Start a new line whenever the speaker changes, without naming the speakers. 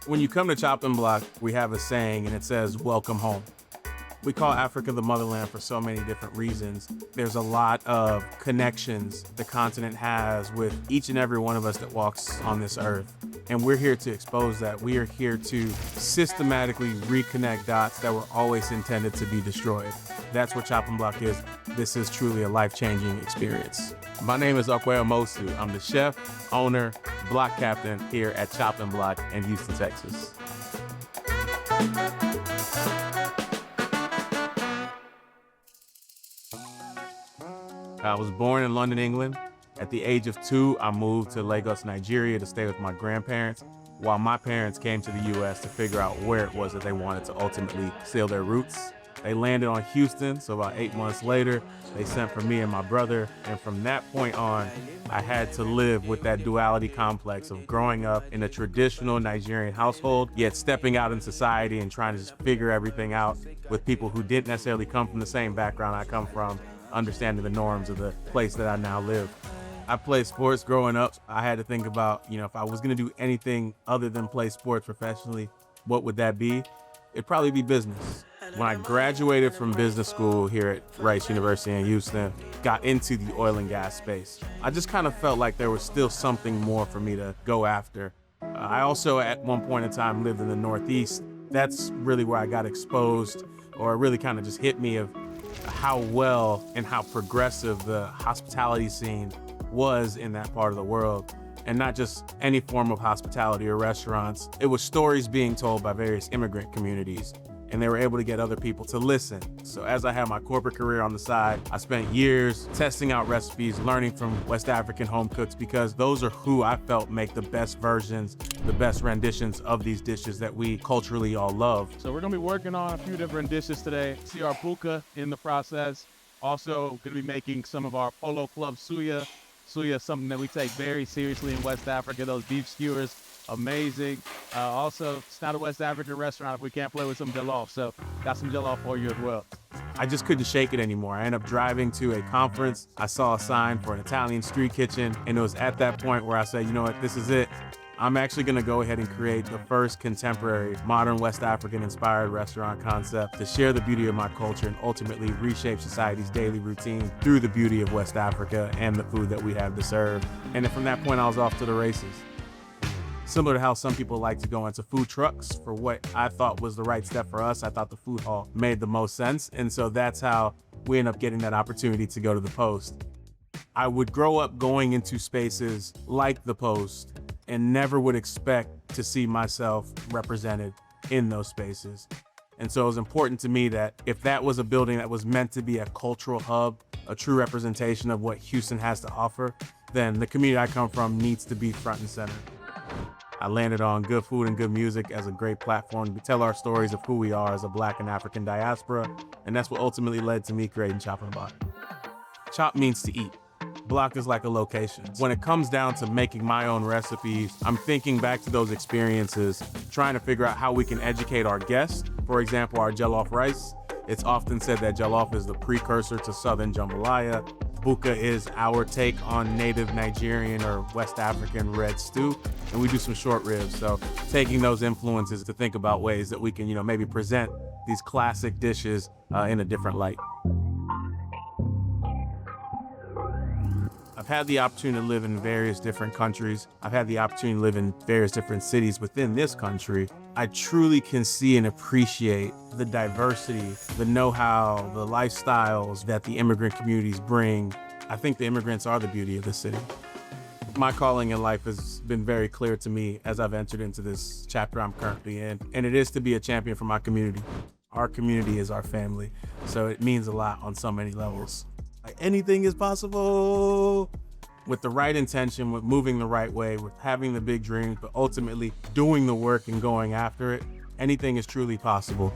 When you come to ChopnBlok, we have a saying, and it says, welcome home. We call Africa the motherland for so many different reasons. There's a lot of connections the continent has with each and every one of us that walks on this earth. And we're here to expose that. We are here to systematically reconnect dots that were always intended to be destroyed. That's what ChopnBlok is. This is truly a life-changing experience. My name is Ope Amosu. I'm the chef, owner, block captain here at ChopnBlok in Houston, Texas. I was born in London, England. At the age of 2, I moved to Lagos, Nigeria to stay with my grandparents, while my parents came to the US to figure out where it was that they wanted to ultimately seal their roots. They landed on Houston, so about 8 months later, they sent for me and my brother. And from that point on, I had to live with that duality complex of growing up in a traditional Nigerian household, yet stepping out in society and trying to just figure everything out with people who didn't necessarily come from the same background I come from, understanding the norms of the place that I now live. I played sports growing up. I had to think about, if I was gonna do anything other than play sports professionally, what would that be? It'd probably be business. When I graduated from business school here at Rice University in Houston, got into the oil and gas space, I just kind of felt like there was still something more for me to go after. I also, at one point in time, lived in the Northeast. That's really where I got exposed, or it really kind of just hit me of how well and how progressive the hospitality scene was in that part of the world. And not just any form of hospitality or restaurants. It was stories being told by various immigrant communities, and they were able to get other people to listen. So as I had my corporate career on the side, I spent years testing out recipes, learning from West African home cooks, because those are who I felt make the best versions, the best renditions of these dishes that we culturally all love.
So we're gonna be working on a few different dishes today. See our puka in the process. Also gonna be making some of our Polo Club suya. Suya is something that we take very seriously in West Africa. Those beef skewers, amazing. Also, it's not a West African restaurant if we can't play with some jollof. So got some jollof for you as well.
I just couldn't shake it anymore. I ended up driving to a conference. I saw a sign for an Italian street kitchen, and it was at that point where I said, you know what, this is it. I'm actually gonna go ahead and create the first contemporary, modern West African inspired restaurant concept to share the beauty of my culture and ultimately reshape society's daily routine through the beauty of West Africa and the food that we have to serve. And then from that point, I was off to the races. Similar to how some people like to go into food trucks for what I thought was the right step for us, I thought the food hall made the most sense. And so that's how we ended up getting that opportunity to go to the Post. I would grow up going into spaces like the Post and never would expect to see myself represented in those spaces. And so it was important to me that if that was a building that was meant to be a cultural hub, a true representation of what Houston has to offer, then the community I come from needs to be front and center. I landed on good food and good music as a great platform to tell our stories of who we are as a Black and African diaspora, and that's what ultimately led to me creating ChopnBlok. Chop means to eat. Block is like a location. When it comes down to making my own recipes, I'm thinking back to those experiences, trying to figure out how we can educate our guests. For example, our jollof rice. It's often said that jollof is the precursor to Southern jambalaya. Buka is our take on native Nigerian or West African red stew. And we do some short ribs. So taking those influences to think about ways that we can, maybe present these classic dishes in a different light. I've had the opportunity to live in various different countries. I've had the opportunity to live in various different cities within this country. I truly can see and appreciate the diversity, the know-how, the lifestyles that the immigrant communities bring. I think the immigrants are the beauty of the city. My calling in life has been very clear to me as I've entered into this chapter I'm currently in, and it is to be a champion for my community. Our community is our family, so it means a lot on so many levels. Anything is possible with the right intention, with moving the right way, with having the big dreams, but ultimately doing the work and going after it. Anything is truly possible.